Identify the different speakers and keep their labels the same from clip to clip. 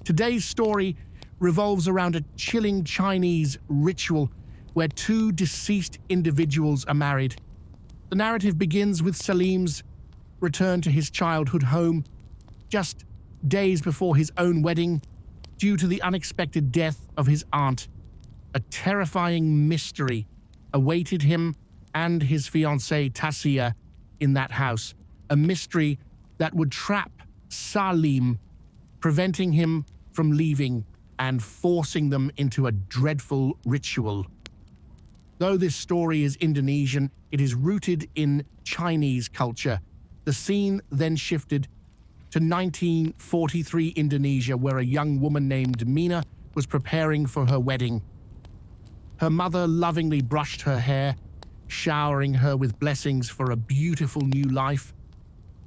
Speaker 1: Today's story revolves around a chilling Chinese ritual where two deceased individuals are married. The narrative begins with Salim's return to his childhood home just days before his own wedding due to the unexpected death of his aunt. A terrifying mystery awaited him and his fiancée Tasiya in that house, a mystery that would trap Salim, preventing him from leaving and forcing them into a dreadful ritual. Though this story is Indonesian, it is rooted in Chinese culture. The scene then shifted to 1943 Indonesia, where a young woman named Mina was preparing for her wedding. Her mother lovingly brushed her hair, showering her with blessings for a beautiful new life.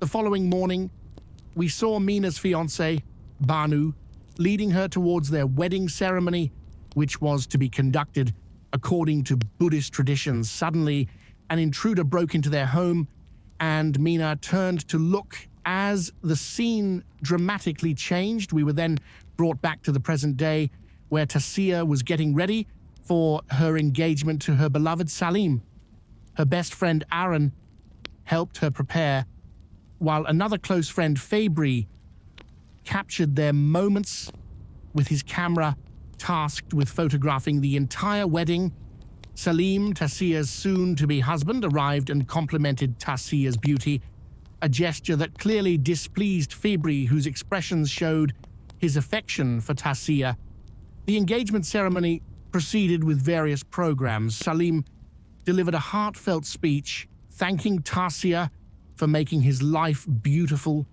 Speaker 1: The following morning, we saw Mina's fiancé, Banu, leading her towards their wedding ceremony, which was to be conducted according to Buddhist traditions. Suddenly, an intruder broke into their home, and Mina turned to look. As the scene dramatically changed, we were then brought back to the present day, where Tasiya was getting ready for her engagement to her beloved Salim. Her best friend Aaron helped her prepare, while another close friend, Fabry, captured their moments with his camera, tasked with photographing the entire wedding. Salim, Tasiya's soon-to-be husband, arrived and complimented Tasiya's beauty, a gesture that clearly displeased Fabry, whose expressions showed his affection for Tasiya. The engagement ceremony proceeded with various programs. Salim delivered a heartfelt speech, thanking Tasiya for making his life beautiful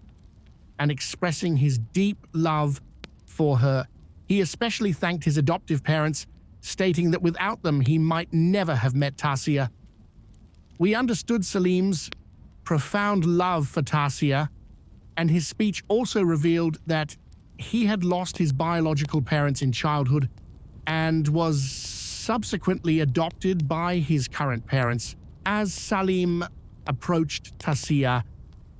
Speaker 1: and expressing his deep love for her. He especially thanked his adoptive parents, stating that without them he might never have met Tasiya. We understood Salim's profound love for Tasiya, and his speech also revealed that he had lost his biological parents in childhood and was subsequently adopted by his current parents. As Salim approached Tasiya,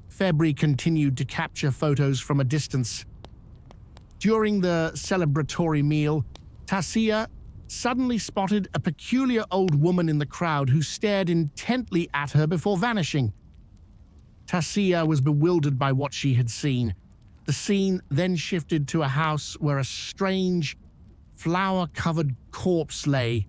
Speaker 1: Fabry continued to capture photos from a distance. During the celebratory meal, Tasiya suddenly spotted a peculiar old woman in the crowd who stared intently at her before vanishing. Tasiya was bewildered by what she had seen. The scene then shifted to a house where a strange, flower-covered corpse lay,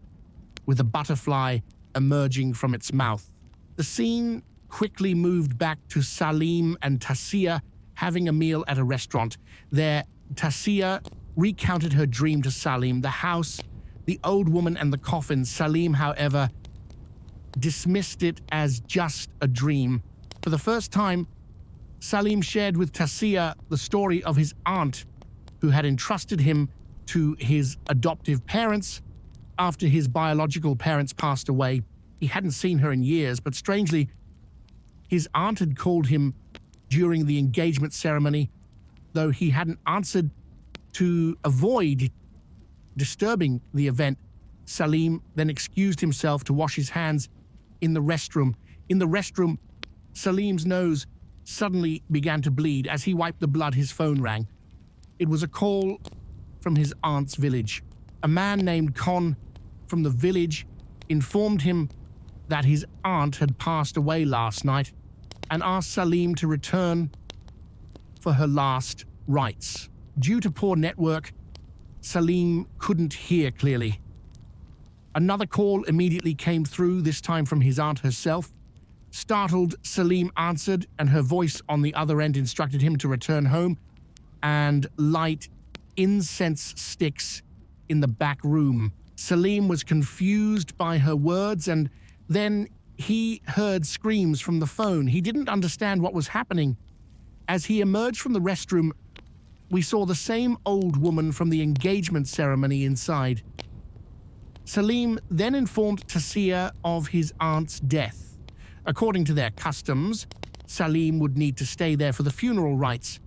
Speaker 1: with a butterfly emerging from its mouth. The scene quickly moved back to Salim and Tasiya having a meal at a restaurant. There, Tasiya recounted her dream to Salim, the house, the old woman, and the coffin. Salim, however, dismissed it as just a dream. For the first time, Salim shared with Tasiya the story of his aunt, who had entrusted him to his adoptive parents after his biological parents passed away. He hadn't seen her in years, but strangely, his aunt had called him during the engagement ceremony, though he hadn't answered. To avoid disturbing the event, Salim then excused himself to wash his hands in the restroom. In the restroom, Salim's nose suddenly began to bleed. As he wiped the blood, his phone rang. It was a call from his aunt's village. A man named Con from the village informed him that his aunt had passed away last night and asked Salim to return for her last rites. Due to poor network, Salim couldn't hear clearly. Another call immediately came through, this time from his aunt herself. Startled, Salim answered, and her voice on the other end instructed him to return home and light incense sticks in the back room. Salim was confused by her words, and then he heard screams from the phone. He didn't understand what was happening. As he emerged from the restroom, we saw the same old woman from the engagement ceremony inside. Salim then informed Tasiya of his aunt's death. According to their customs, Salim would need to stay there for the funeral rites.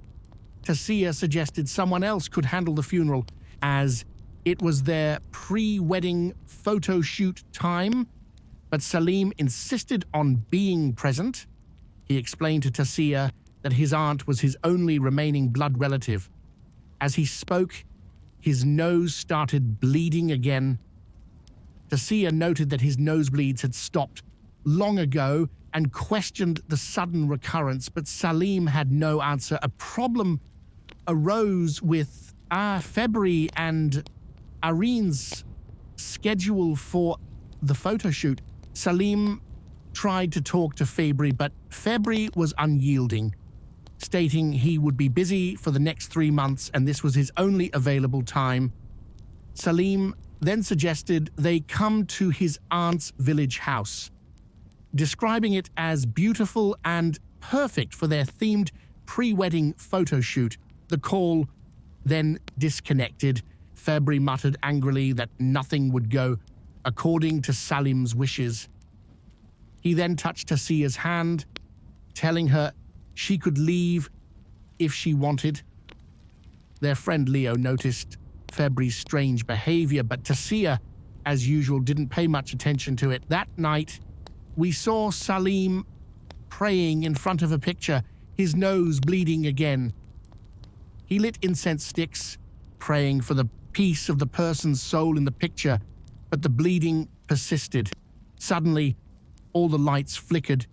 Speaker 1: Tasiya suggested someone else could handle the funeral, as it was their pre-wedding photo shoot time, but Salim insisted on being present. He explained to Tasiya that his aunt was his only remaining blood relative. As he spoke, his nose started bleeding again. Tasiya noted that his nosebleeds had stopped long ago and questioned the sudden recurrence, but Salim had no answer. A problem arose with February and Irene's schedule for the photo shoot. Salim tried to talk to February, but February was unyielding, stating he would be busy for the next 3 months and this was his only available time. Salim then suggested they come to his aunt's village house, describing it as beautiful and perfect for their themed pre-wedding photo shoot. The call then disconnected. February muttered angrily that nothing would go according to Salim's wishes. He then touched Tasiya's hand, telling her she could leave if she wanted. Their friend Leo noticed February's strange behavior, but Tasiya, as usual, didn't pay much attention to it. That night, we saw Salim praying in front of a picture, his nose bleeding again. He lit incense sticks, praying for the peace of the person's soul in the picture, but the bleeding persisted. Suddenly, all the lights flickered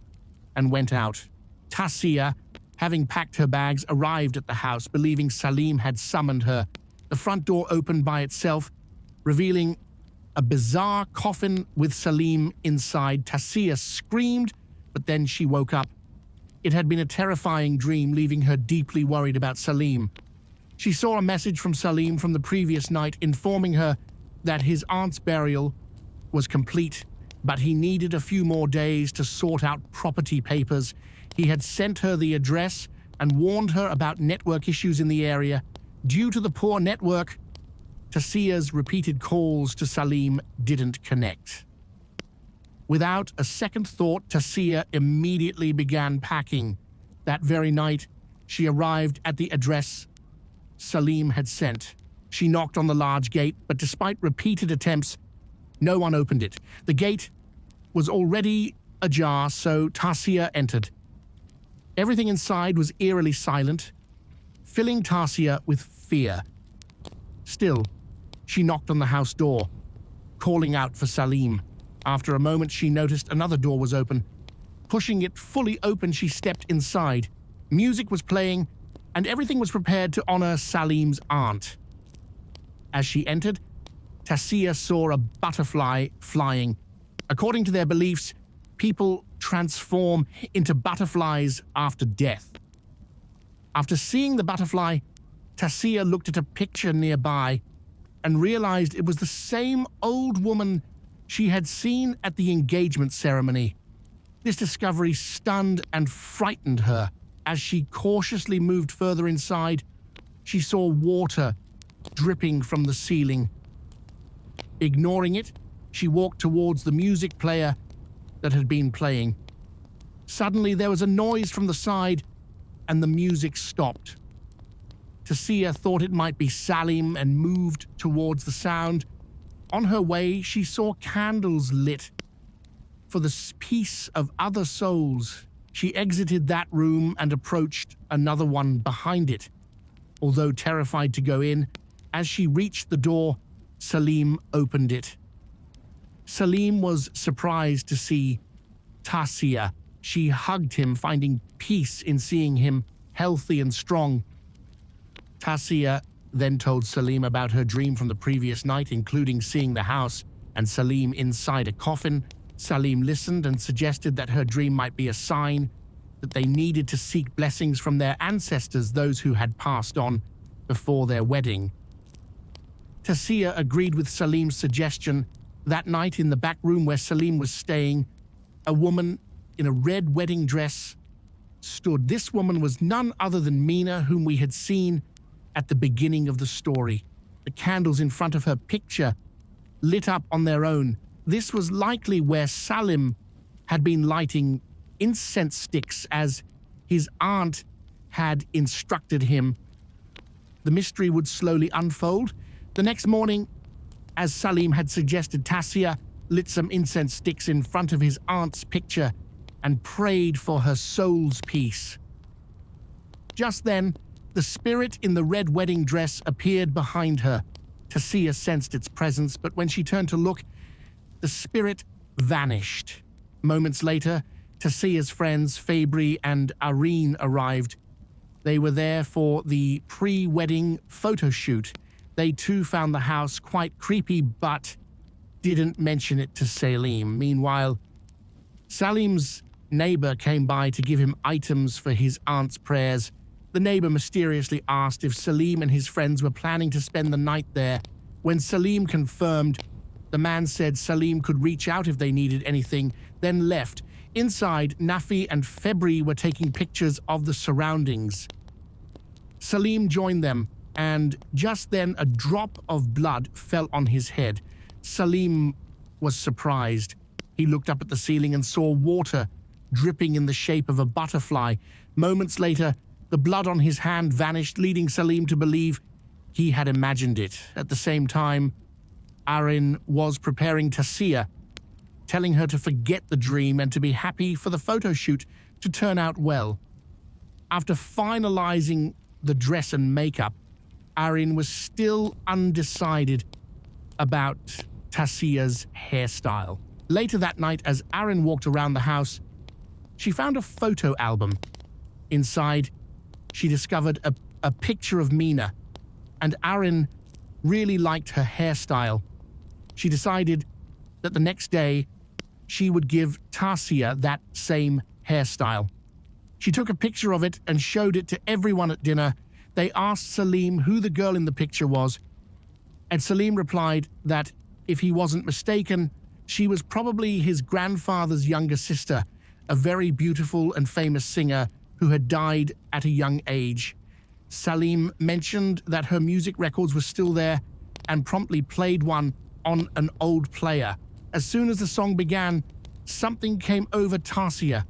Speaker 1: and went out. Tasiya, having packed her bags, arrived at the house, believing Salim had summoned her. The front door opened by itself, revealing a bizarre coffin with Salim inside. Tasiya screamed, but then she woke up. It had been a terrifying dream, leaving her deeply worried about Salim. She saw a message from Salim from the previous night informing her that his aunt's burial was complete, but he needed a few more days to sort out property papers. He had sent her the address and warned her about network issues in the area. Due to the poor network, Tasiya's repeated calls to Salim didn't connect. Without a second thought, Tasiya immediately began packing. That very night, she arrived at the address Salim had sent. She knocked on the large gate, but despite repeated attempts, no one opened it. The gate was already ajar, so Tasiya entered. Everything inside was eerily silent, filling Tasiya with fear. Still, she knocked on the house door, calling out for Salim. After a moment, she noticed another door was open. Pushing it fully open, she stepped inside. Music was playing, and everything was prepared to honor Salim's aunt. As she entered, Tasiya saw a butterfly flying. According to their beliefs, people transform into butterflies after death. After seeing the butterfly, Tasiya looked at a picture nearby and realized it was the same old woman she had seen at the engagement ceremony. This discovery stunned and frightened her. As she cautiously moved further inside, she saw water dripping from the ceiling. Ignoring it, she walked towards the music player that had been playing. Suddenly, there was a noise from the side, and the music stopped. Tasiya thought it might be Salim and moved towards the sound. On her way, she saw candles lit for the peace of other souls. She exited that room and approached another one behind it. Although terrified to go in, as she reached the door, Salim opened it. Salim was surprised to see Tasiya. She hugged him, finding peace in seeing him healthy and strong. Tasiya then told Salim about her dream from the previous night, including seeing the house and Salim inside a coffin. Salim listened and suggested that her dream might be a sign that they needed to seek blessings from their ancestors, those who had passed on before their wedding. Tasiya agreed with Salim's suggestion. That night, in the back room where Salim was staying, a woman in a red wedding dress stood. This woman was none other than Mina, whom we had seen at the beginning of the story. The candles in front of her picture lit up on their own. This was likely where Salim had been lighting incense sticks as his aunt had instructed him. The mystery would slowly unfold. The next morning, as Salim had suggested, Tasiya lit some incense sticks in front of his aunt's picture and prayed for her soul's peace. Just then, The spirit in the red wedding dress appeared behind her. Tasiya sensed its presence, but when she turned to look, the spirit vanished. Moments later, Tasiya's friends Fabry and Irene arrived. They were there for the pre-wedding photo shoot. They too found the house quite creepy, but didn't mention it to Salim. Meanwhile, Salim's neighbor came by to give him items for his aunt's prayers. The neighbor mysteriously asked if Salim and his friends were planning to spend the night there. When Salim confirmed, the man said Salim could reach out if they needed anything, then left. Inside, Nafi and Febri were taking pictures of the surroundings. Salim joined them, and just then a drop of blood fell on his head. Salim was surprised. He looked up at the ceiling and saw water dripping in the shape of a butterfly. Moments later, the blood on his hand vanished, leading Salim to believe he had imagined it. At the same time, Irene was preparing Tasiya, telling her to forget the dream and to be happy for the photo shoot to turn out well. After finalizing the dress and makeup, Irene was still undecided about Tasiya's hairstyle. Later that night, as Irene walked around the house, she found a photo album. Inside, she discovered a picture of Mina, and Irene really liked her hairstyle. She decided that the next day, she would give Tasiya that same hairstyle. She took a picture of it and showed it to everyone at dinner. They asked Salim who the girl in the picture was, and Salim replied that if he wasn't mistaken, she was probably his grandfather's younger sister, a very beautiful and famous singer who had died at a young age. Salim mentioned that her music records were still there and promptly played one on an old player. As soon as the song began, something came over Tasiya.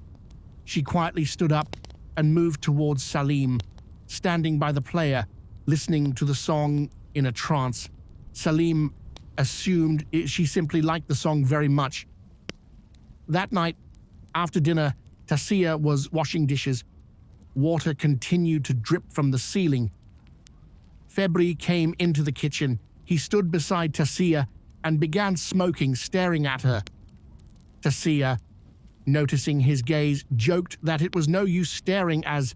Speaker 1: She quietly stood up and moved towards Salim, standing by the player, listening to the song in a trance. Salim assumed she simply liked the song very much. That night, after dinner, Tasiya was washing dishes. Water continued to drip from the ceiling. Febri came into the kitchen. He stood beside Tasiya and began smoking, staring at her. Tasiya, noticing his gaze, joked that it was no use staring as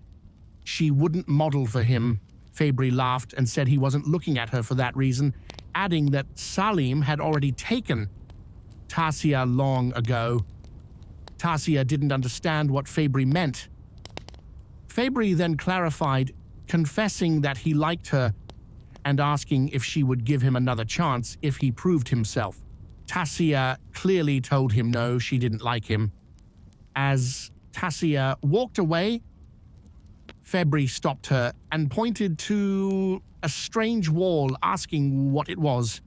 Speaker 1: she wouldn't model for him. Fabry laughed and said he wasn't looking at her for that reason, adding that Salim had already taken Tasiya long ago. Tasiya didn't understand what Fabry meant. Fabry then clarified, confessing that he liked her and asking if she would give him another chance if he proved himself. Tasiya clearly told him no, she didn't like him. As Tasiya walked away, Febri stopped her and pointed to a strange wall, asking what it was.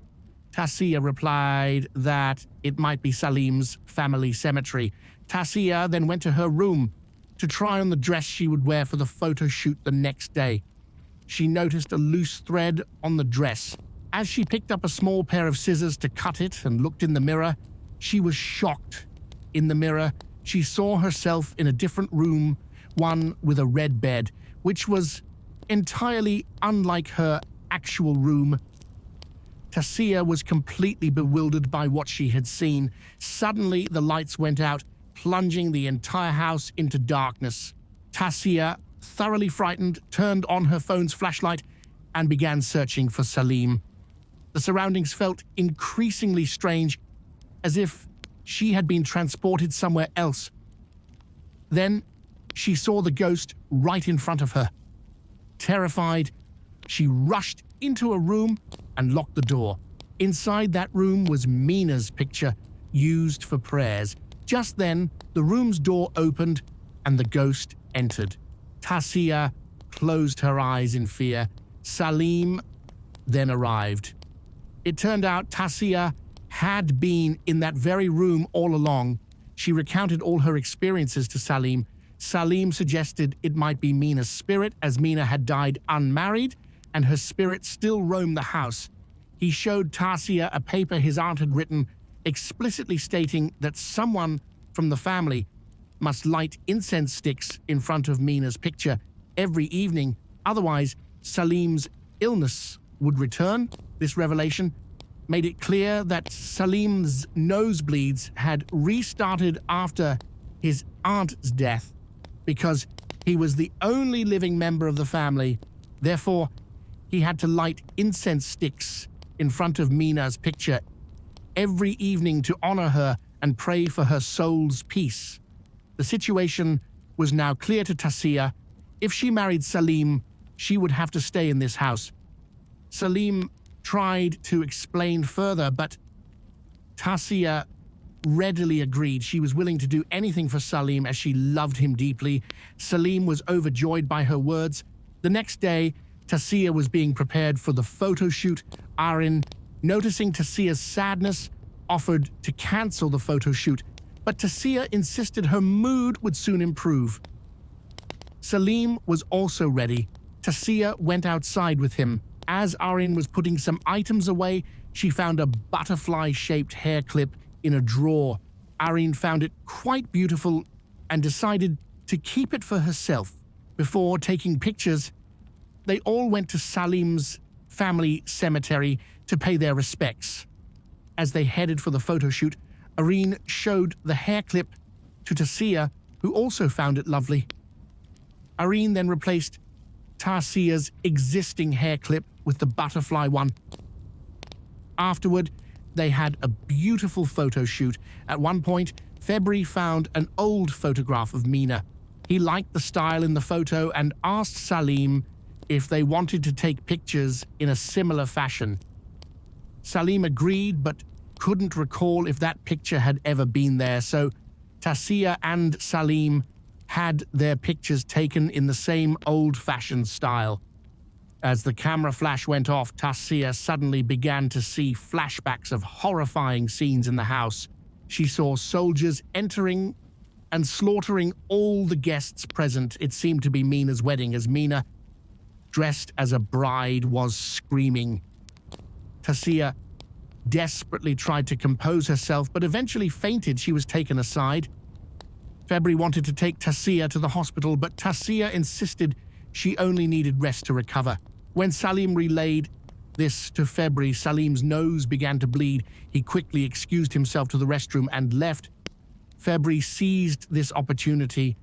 Speaker 1: Tasiya replied that it might be Salim's family cemetery. Tasiya then went to her room to try on the dress she would wear for the photo shoot the next day. She noticed a loose thread on the dress. As she picked up a small pair of scissors to cut it and looked in the mirror, she was shocked. In the mirror, she saw herself in a different room, one with a red bed, which was entirely unlike her actual room. Tasiya was completely bewildered by what she had seen. Suddenly, the lights went out, plunging the entire house into darkness. Tasiya, thoroughly frightened, turned on her phone's flashlight and began searching for Salim. The surroundings felt increasingly strange, as if she had been transported somewhere else. Then she saw the ghost right in front of her. Terrified, she rushed into a room and locked the door. Inside that room was Mina's picture, used for prayers. Just then, the room's door opened and the ghost entered. Tasiya closed her eyes in fear. Salim then arrived. It turned out Tasiya had been in that very room all along. She recounted all her experiences to Salim. Salim suggested it might be Mina's spirit, as Mina had died unmarried and her spirit still roamed the house. He showed Tasiya a paper his aunt had written, explicitly stating that someone from the family must light incense sticks in front of Mina's picture every evening Otherwise, Salim's illness would return. This revelation made it clear that Salim's nosebleeds had restarted after his aunt's death because he was the only living member of the family. Therefore, he had to light incense sticks in front of Mina's picture every evening to honor her and pray for her soul's peace. The situation was now clear to Tasiya. If she married Salim, she would have to stay in this house. Salim tried to explain further, but Tasiya readily agreed. She was willing to do anything for Salim as she loved him deeply. Salim was overjoyed by her words. The next day, Tasiya was being prepared for the photo shoot. Arin, noticing Tasiya's sadness, offered to cancel the photo shoot, but Tasiya insisted her mood would soon improve. Salim was also ready. Tasiya went outside with him. As Arin was putting some items away, she found a butterfly-shaped hair clip in a drawer. Arin found it quite beautiful and decided to keep it for herself. Before taking pictures, they all went to Salim's family cemetery to pay their respects. As they headed for the photo shoot, Arin showed the hair clip to Tasiya, who also found it lovely. Arin then replaced Tasiya's existing hair clip with the butterfly one. Afterward, they had a beautiful photo shoot. At one point, February found an old photograph of Mina. He liked the style in the photo and asked Salim if they wanted to take pictures in a similar fashion. Salim agreed, but couldn't recall if that picture had ever been there, so Tasiya and Salim had their pictures taken in the same old-fashioned style. As the camera flash went off, Tasiya suddenly began to see flashbacks of horrifying scenes in the house. She saw soldiers entering and slaughtering all the guests present. It seemed to be Mina's wedding, as Mina, dressed as a bride, was screaming. Tasiya desperately tried to compose herself, but eventually fainted. She was taken aside. February wanted to take Tasiya to the hospital, but Tasiya insisted she only needed rest to recover. When Salim relayed this to February, Salim's nose began to bleed. He quickly excused himself to the restroom and left. February seized this opportunity,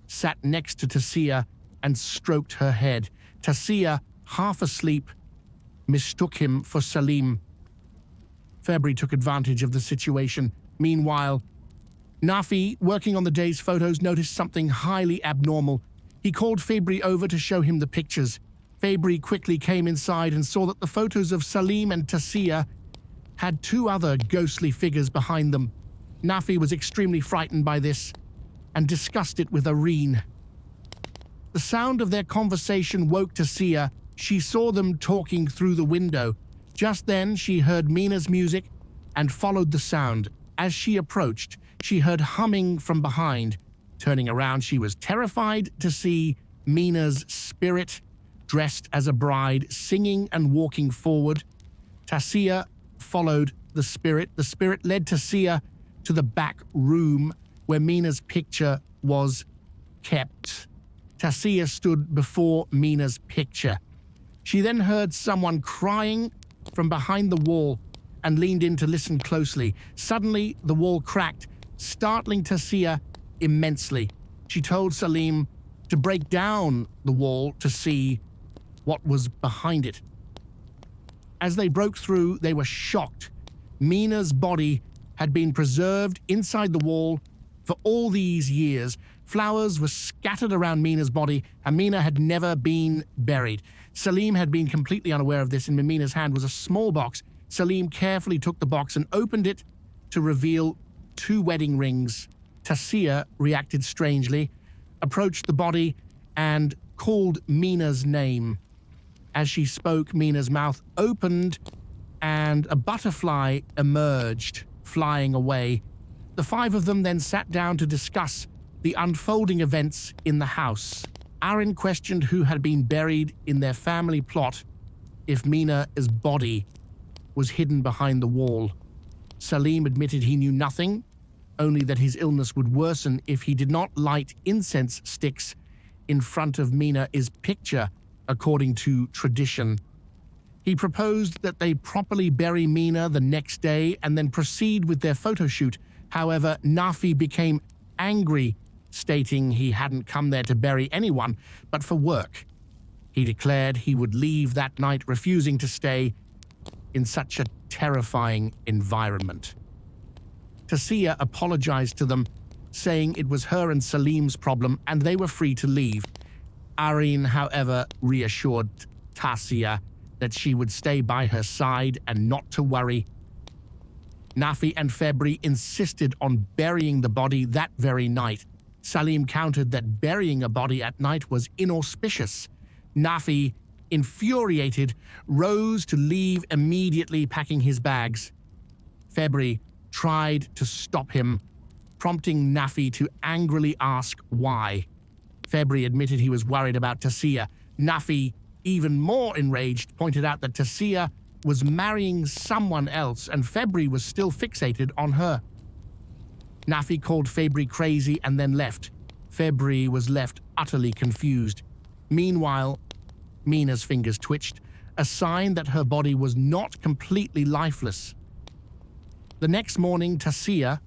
Speaker 1: sat next to Tasiya, and stroked her head. Tasiya, half asleep, mistook him for Salim. February took advantage of the situation. Meanwhile, Nafi, working on the day's photos, noticed something highly abnormal. He called February over to show him the pictures. February quickly came inside and saw that the photos of Salim and Tasiya had two other ghostly figures behind them. Nafi was extremely frightened by this and discussed it with Arin. The sound of their conversation woke Tasiya. She saw them talking through the window. Just then, she heard Mina's music and followed the sound. As she approached, she heard humming from behind. Turning around, she was terrified to see Mina's spirit, dressed as a bride, singing and walking forward. Tasiya followed the spirit. The spirit led Tasiya to the back room where Mina's picture was kept. Tasiya stood before Mina's picture. She then heard someone crying from behind the wall and leaned in to listen closely. Suddenly, the wall cracked, startling Tasiya immensely. She told Salim to break down the wall to see what was behind it. As they broke through, they were shocked. Mina's body had been preserved inside the wall for all these years. Flowers were scattered around Mina's body, and Mina had never been buried. Salim had been completely unaware of this, and in Mina's hand was a small box. Salim carefully took the box and opened it to reveal 2 wedding rings. Tasiya reacted strangely, approached the body, and called Mina's name. As she spoke, Mina's mouth opened, and a butterfly emerged, flying away. The 5 of them then sat down to discuss the unfolding events in the house. Arin questioned who had been buried in their family plot if Mina's body was hidden behind the wall. Salim admitted he knew nothing, only that his illness would worsen if he did not light incense sticks in front of Mina's picture according to tradition. He proposed that they properly bury Mina the next day and then proceed with their photo shoot. However, Nafi became angry, stating he hadn't come there to bury anyone, but for work. He declared he would leave that night, refusing to stay in such a terrifying environment. Tasiya apologized to them, saying it was her and Salim's problem and they were free to leave. Areen, however, reassured Tasiya that she would stay by her side and not to worry. Nafi and Febri insisted on burying the body that very night. Salim countered that burying a body at night was inauspicious. Nafi, infuriated, rose to leave immediately, packing his bags. Febri tried to stop him, prompting Nafi to angrily ask why. Febri admitted he was worried about Tasiya. Nafi, even more enraged, pointed out that Tasiya was marrying someone else and Febri was still fixated on her. Nafi called Febri crazy and then left. Febri was left utterly confused. Meanwhile, Mina's fingers twitched, a sign that her body was not completely lifeless. The next morning, Tasiya,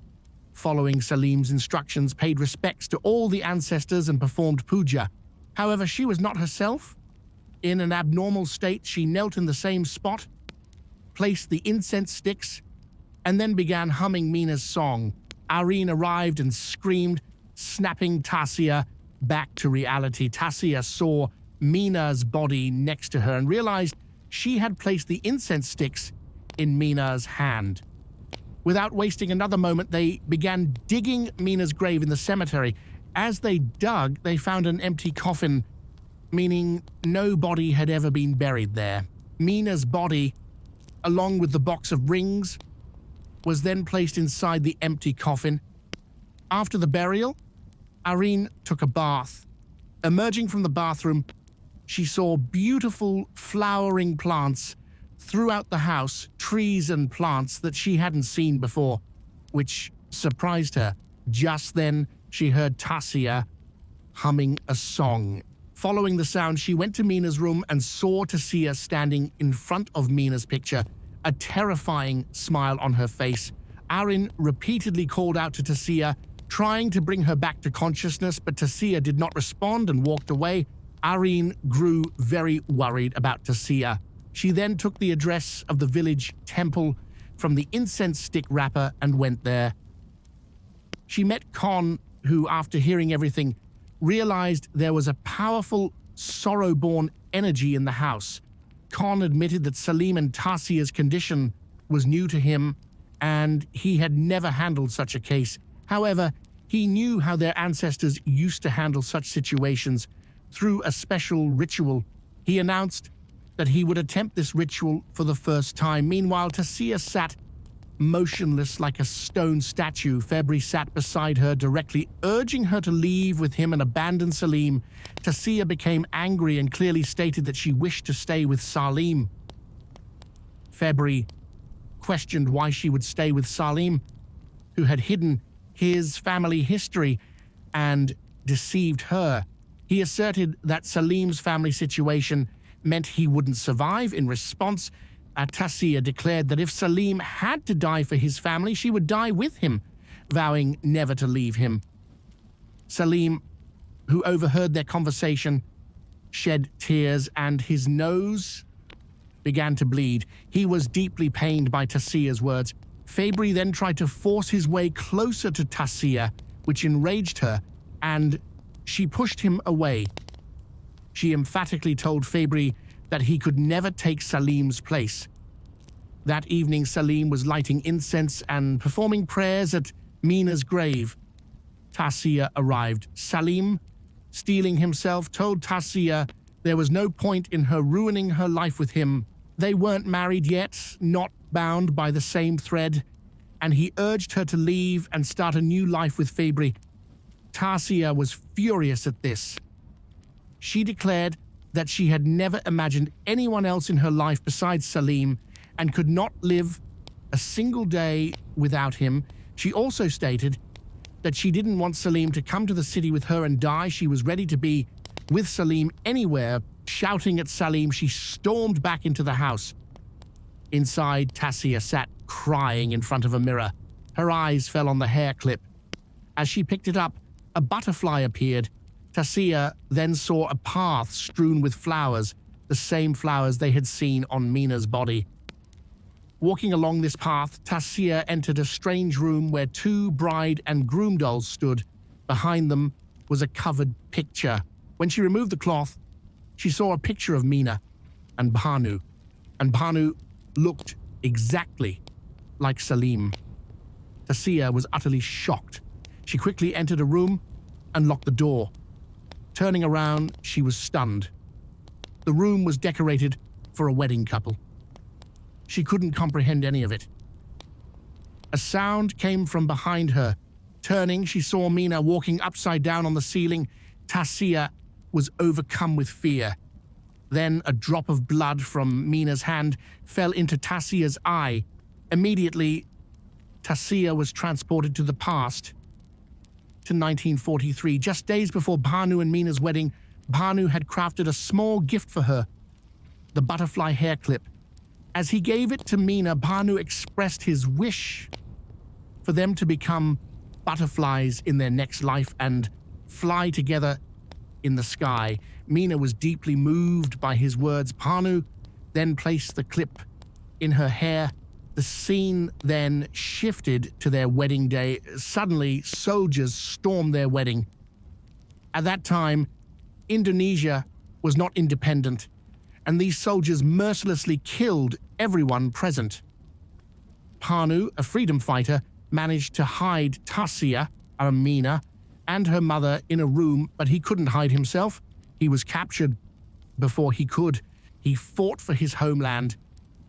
Speaker 1: following Salim's instructions, paid respects to all the ancestors and performed puja. However, she was not herself. In an abnormal state, she knelt in the same spot, placed the incense sticks, and then began humming Mina's song. Areen arrived and screamed, snapping Tasiya back to reality. Tasiya saw Mina's body next to her and realized she had placed the incense sticks in Mina's hand. Without wasting another moment, they began digging Mina's grave in the cemetery. As they dug, they found an empty coffin, meaning no body had ever been buried there. Mina's body, along with the box of rings, was then placed inside the empty coffin. After the burial, Areen took a bath. Emerging from the bathroom, she saw beautiful flowering plants throughout the house, trees and plants that she hadn't seen before, which surprised her. Just then, she heard Tasiya humming a song. Following the sound, she went to Mina's room and saw Tasiya standing in front of Mina's picture, a terrifying smile on her face. Areen repeatedly called out to Tasiya, trying to bring her back to consciousness, but Tasiya did not respond and walked away. Areen grew very worried about Tasiya. She then took the address of the village temple from the incense stick wrapper and went there. She met Khan, who, after hearing everything, realized there was a powerful, sorrow-born energy in the house. Khan admitted that Salim and Tasiya's condition was new to him, and he had never handled such a case. However, he knew how their ancestors used to handle such situations through a special ritual. He announced that he would attempt this ritual for the first time. Meanwhile, Tasiya sat motionless like a stone statue. Febri sat beside her, directly urging her to leave with him and abandon Salim. Tasiya became angry and clearly stated that she wished to stay with Salim. Febri questioned why she would stay with Salim, who had hidden his family history and deceived her. He asserted that Salim's family situation meant he wouldn't survive. In response, Tasiya declared that if Salim had to die for his family, she would die with him, vowing never to leave him. Salim, who overheard their conversation, shed tears and his nose began to bleed. He was deeply pained by Tasiya's words. Febri then tried to force his way closer to Tasiya, which enraged her, and she pushed him away. She emphatically told Febri that he could never take Salim's place. That evening, Salim was lighting incense and performing prayers at Mina's grave. Tasiya arrived. Salim, steeling himself, told Tasiya there was no point in her ruining her life with him. They weren't married yet, not bound by the same thread, and he urged her to leave and start a new life with Febri. Tasiya was furious at this. She declared that she had never imagined anyone else in her life besides Salim and could not live a single day without him. She also stated that she didn't want Salim to come to the city with her and die. She was ready to be with Salim anywhere Shouting at Salim, she stormed back into the house. Inside, Tasiya sat crying in front of a mirror. Her eyes fell on the hair clip. As she picked it up, a butterfly appeared. Tasiya then saw a path strewn with flowers, the same flowers they had seen on Mina's body. Walking along this path, Tasiya entered a strange room where two bride and groom dolls stood. Behind them was a covered picture. When she removed the cloth, she saw a picture of Mina and Bhanu looked exactly like Salim. Tasiya was utterly shocked. She quickly entered a room and locked the door. Turning around, she was stunned. The room was decorated for a wedding couple. She couldn't comprehend any of it. A sound came from behind her. Turning, she saw Mina walking upside down on the ceiling. Tasiya was overcome with fear. Then a drop of blood from Mina's hand fell into Tasiya's eye. Immediately, Tasiya was transported to the past, to 1943. Just days before Bhanu and Mina's wedding, Bhanu had crafted a small gift for her, the butterfly hair clip. As he gave it to Mina, Bhanu expressed his wish for them to become butterflies in their next life and fly together in the sky. Mina was deeply moved by his words. Bhanu then placed the clip in her hair. The scene then shifted to their wedding day. Suddenly, soldiers stormed their wedding. At that time, Indonesia was not independent, and these soldiers mercilessly killed everyone present. Bhanu, a freedom fighter, managed to hide Tasiya, Mina, and her mother in a room, but he couldn't hide himself. He was captured before he could. He fought for his homeland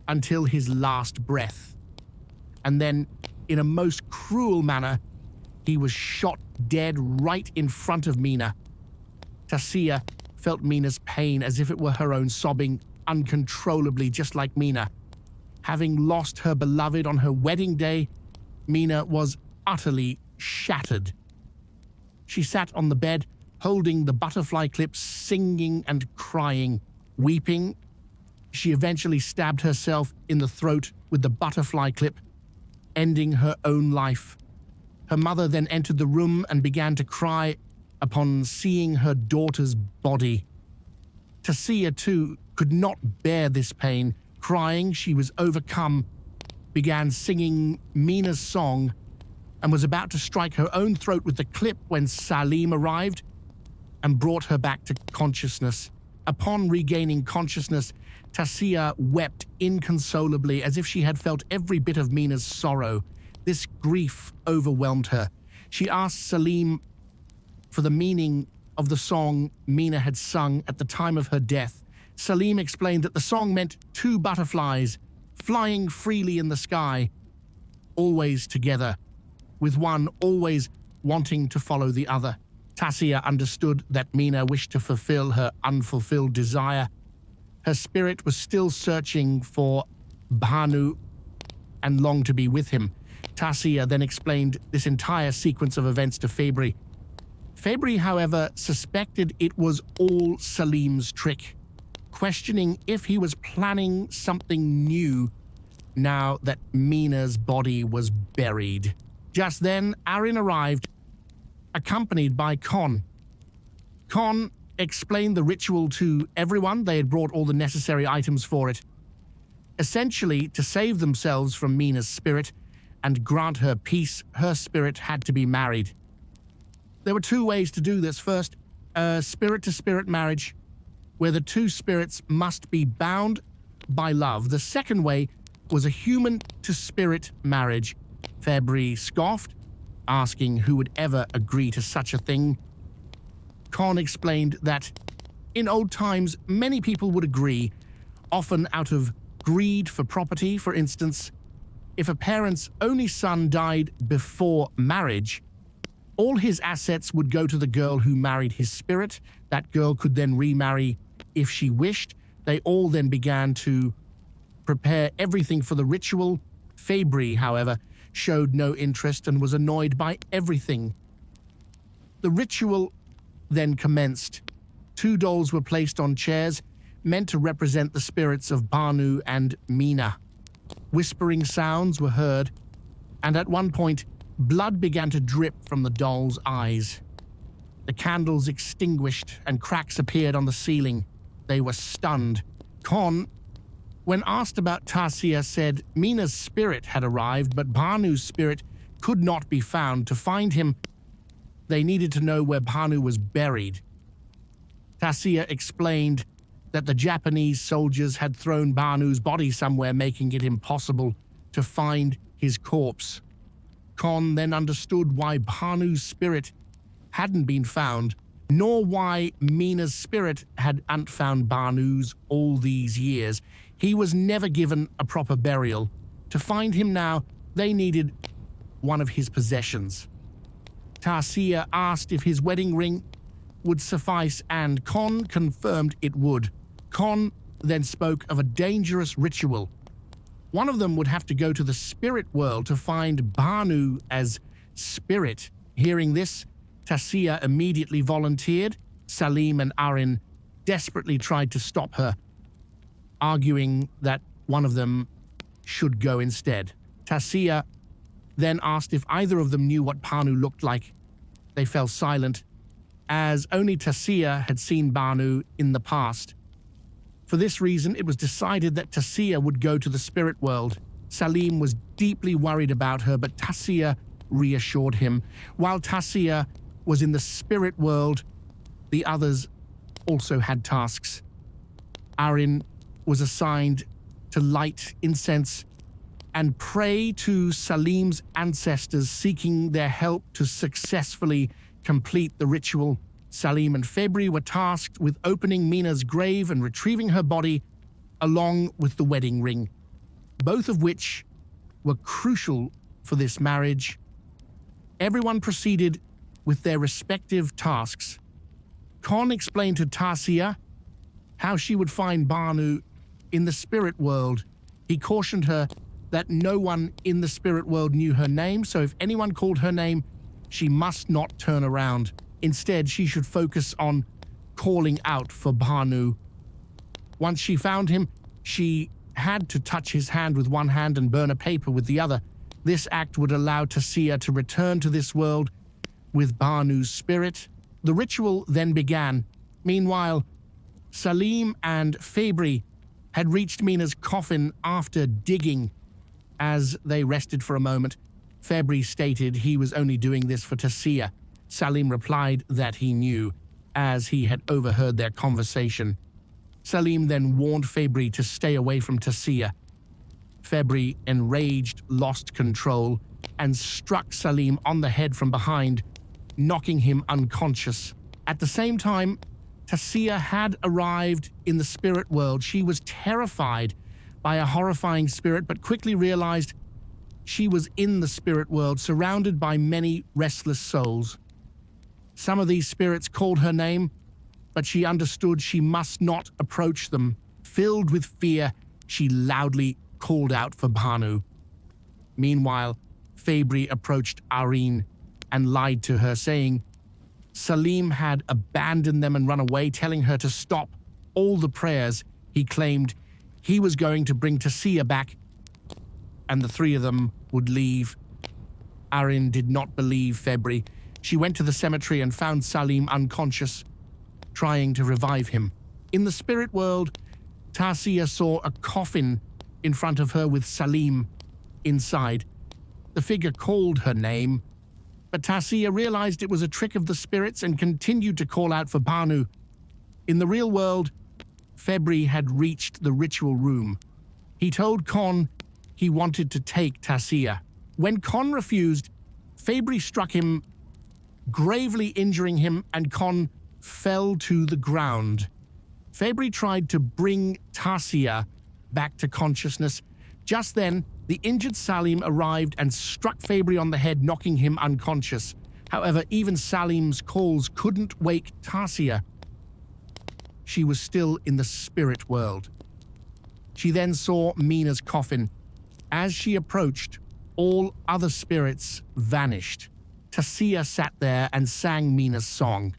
Speaker 1: until his last breath. And then, in a most cruel manner, he was shot dead right in front of Mina. Tasiya felt Mina's pain as if it were her own, sobbing uncontrollably, just like Mina. Having lost her beloved on her wedding day, Mina was utterly shattered. She sat on the bed, holding the butterfly clips, singing and crying. Weeping, she eventually stabbed herself in the throat with the butterfly clip, ending her own life. Her mother then entered the room and began to cry upon seeing her daughter's body. Tasiya, too, could not bear this pain. Crying, she was overcome, began singing Mina's song, and was about to strike her own throat with the clip when Salim arrived and brought her back to consciousness. Upon regaining consciousness, Tasiya wept inconsolably as if she had felt every bit of Mina's sorrow. This grief overwhelmed her. She asked Salim for the meaning of the song Mina had sung at the time of her death. Salim explained that the song meant two butterflies flying freely in the sky, always together, with one always wanting to follow the other. Tasiya understood that Mina wished to fulfill her unfulfilled desire. Her spirit was still searching for Bhanu and longed to be with him. Tasiya then explained this entire sequence of events to Fabry. Fabry, however, suspected it was all Salim's trick, questioning if he was planning something new now that Mina's body was buried. Just then, Arin arrived, accompanied by Con. Con explained the ritual to everyone. They had brought all the necessary items for it. Essentially, to save themselves from Mina's spirit and grant her peace, her spirit had to be married. There were two ways to do this. First, a spirit-to-spirit marriage, where the two spirits must be bound by love. The second way was a human-to-spirit marriage. Fabry scoffed, asking who would ever agree to such a thing. Con explained that in old times, many people would agree, often out of greed for property. For instance, if a parent's only son died before marriage, all his assets would go to the girl who married his spirit. That girl could then remarry if she wished. They all then began to prepare everything for the ritual. Fabry, however, showed no interest and was annoyed by everything. The ritual then commenced. 2 dolls were placed on chairs, meant to represent the spirits of Banu and Mina. Whispering sounds were heard, and at one point, blood began to drip from the dolls' eyes. The candles extinguished and cracks appeared on the ceiling. They were stunned. Con, when asked about Tasiya, said Mina's spirit had arrived, but Banu's spirit could not be found. To find him, they needed to know where Banu was buried. Tasiya explained that the Japanese soldiers had thrown Banu's body somewhere, making it impossible to find his corpse. Con then understood why Banu's spirit hadn't been found, nor why Mina's spirit hadn't found Banu's all these years. He was never given a proper burial. To find him now, they needed one of his possessions. Tasiya asked if his wedding ring would suffice, and Con confirmed it would. Con then spoke of a dangerous ritual. One of them would have to go to the spirit world to find Banu as spirit. Hearing this, Tasiya immediately volunteered. Salim and Arin desperately tried to stop her, arguing that one of them should go instead. Tasiya then asked if either of them knew what Banu looked like. They fell silent, as only Tasiya had seen Banu in the past. For this reason, it was decided that Tasiya would go to the spirit world. Salim was deeply worried about her, but Tasiya reassured him. While Tasiya was in the spirit world, the others also had tasks. Arin was assigned to light incense and pray to Salim's ancestors, seeking their help to successfully complete the ritual. Salim and Febri were tasked with opening Mina's grave and retrieving her body, along with the wedding ring, both of which were crucial for this marriage. Everyone proceeded with their respective tasks. Con explained to Tasiya how she would find Banu in the spirit world. He cautioned her that no one in the spirit world knew her name, so if anyone called her name, she must not turn around. Instead, she should focus on calling out for Banu. Once she found him, she had to touch his hand with one hand and burn a paper with the other. This act would allow Tasiya to return to this world with Banu's spirit. The ritual then began. Meanwhile, Salim and Febri had reached Mina's coffin after digging. As they rested for a moment, Febri stated he was only doing this for Tasiya. Salim replied that he knew, as he had overheard their conversation. Salim then warned Febri to stay away from Tasiya. Febri, enraged, lost control and struck Salim on the head from behind, knocking him unconscious. At the same time, Tasiya had arrived in the spirit world. She was terrified by a horrifying spirit, but quickly realized she was in the spirit world, surrounded by many restless souls. Some of these spirits called her name, but she understood she must not approach them. Filled with fear, she loudly called out for Banu. Meanwhile, Febri approached Arin and lied to her, saying Salim had abandoned them and run away, telling her to stop all the prayers. He claimed he was going to bring Tasiya back, and the three of them would leave. Arin did not believe Febri. She went to the cemetery and found Salim unconscious, trying to revive him. In the spirit world, Tasiya saw a coffin in front of her with Salim inside. The figure called her name, but Tasiya realized it was a trick of the spirits and continued to call out for Banu. In the real world, Febri had reached the ritual room. He told Con he wanted to take Tasiya. When Con refused, Febri struck him, gravely injuring him, and Con fell to the ground. Febri tried to bring Tasiya back to consciousness. Just then, the injured Salim arrived and struck Febri on the head, knocking him unconscious. However, even Salim's calls couldn't wake Tasiya. She was still in the spirit world. She then saw Mina's coffin. As she approached, all other spirits vanished. Tasiya sat there and sang Mina's song.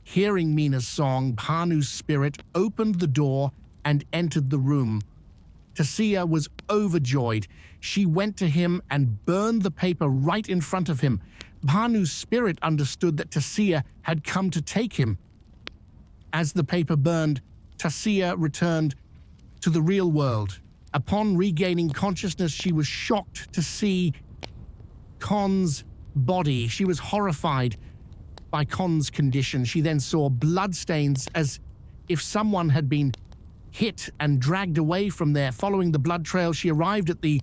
Speaker 1: Hearing Mina's song, Bhanu's spirit opened the door and entered the room. Tasiya was overjoyed. She went to him and burned the paper right in front of him. Bhanu's spirit understood that Tasiya had come to take him. As the paper burned, Tasiya returned to the real world. Upon regaining consciousness, she was shocked to see Khan's body. She was horrified by Khan's condition. She then saw bloodstains as if someone had been hit and dragged away from there. Following the blood trail, she arrived at the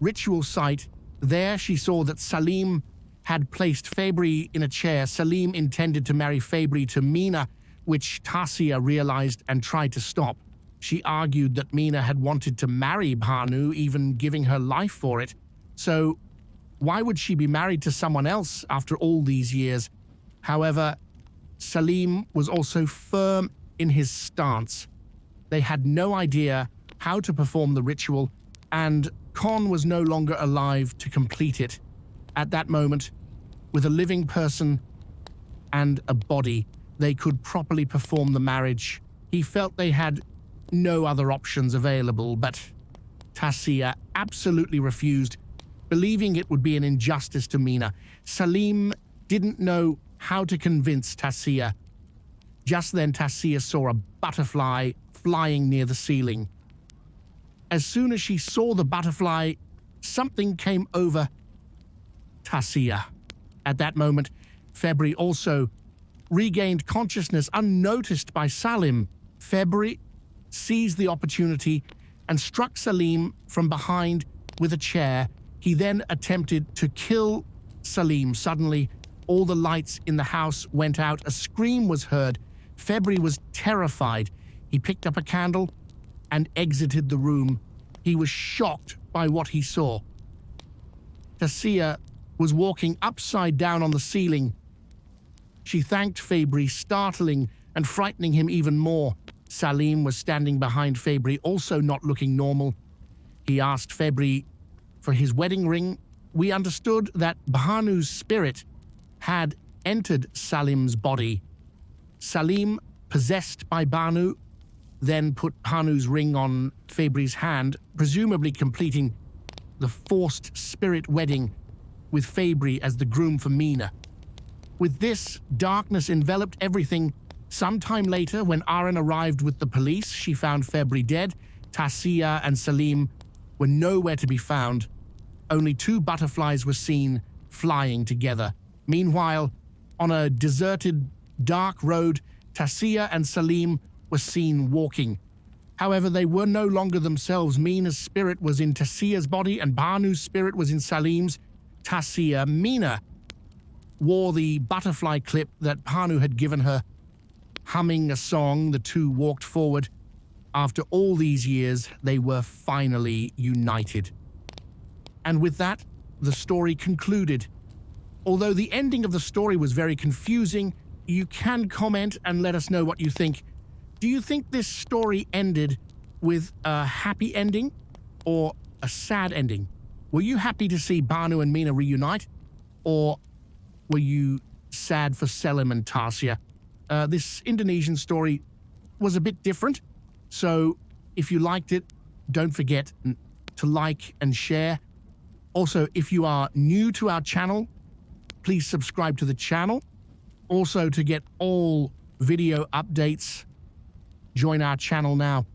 Speaker 1: ritual site. There she saw that Salim had placed Fabri in a chair. Salim intended to marry Fabri to Mina, which Tasiya realized and tried to stop. She argued that Mina had wanted to marry Bhanu, even giving her life for it. So why would she be married to someone else after all these years? However, Salim was also firm in his stance. They had no idea how to perform the ritual, and Khan was no longer alive to complete it. At that moment, with a living person and a body, they could properly perform the marriage. He felt they had no other options available, but Tasiya absolutely refused, believing it would be an injustice to Mina. Salim didn't know how to convince Tasiya. Just then, Tasiya saw a butterfly flying near the ceiling. As soon as she saw the butterfly, something came over Tasiya. At that moment, Fabri also regained consciousness unnoticed by Salim. Fabri seized the opportunity and struck Salim from behind with a chair. He then attempted to kill Salim. Suddenly, all the lights in the house went out. A scream was heard. Fabri was terrified. He picked up a candle and exited the room. He was shocked by what he saw. Tasiya was walking upside down on the ceiling. She thanked Fabri, startling and frightening him even more. Salim was standing behind Fabri, also not looking normal. He asked Fabri for his wedding ring. We understood that Bhanu's spirit had entered Salim's body. Salim, possessed by Bhanu, then put Bhanu's ring on Fabri's hand, presumably completing the forced spirit wedding with Fabri as the groom for Mina. With this, darkness enveloped everything. Sometime later, when Aaron arrived with the police, she found Fabri dead. Tasiya and Salim were nowhere to be found. Only 2 butterflies were seen flying together. Meanwhile, on a deserted, dark road, Tasiya and Salim were seen walking. However, they were no longer themselves. Mina's spirit was in Tasiya's body and Bhanu's spirit was in Salim's. Mina wore the butterfly clip that Bhanu had given her. Humming a song, the 2 walked forward. After all these years, they were finally united. And with that, the story concluded. Although the ending of the story was very confusing, you can comment and let us know what you think. Do you think this story ended with a happy ending or a sad ending? Were you happy to see Bhanu and Mina reunite? Or were you sad for Salim and Tasiya? This Indonesian story was a bit different, so if you liked it, don't forget to like and share. Also, if you are new to our channel, please subscribe to the channel. Also, to get all video updates, join our channel now.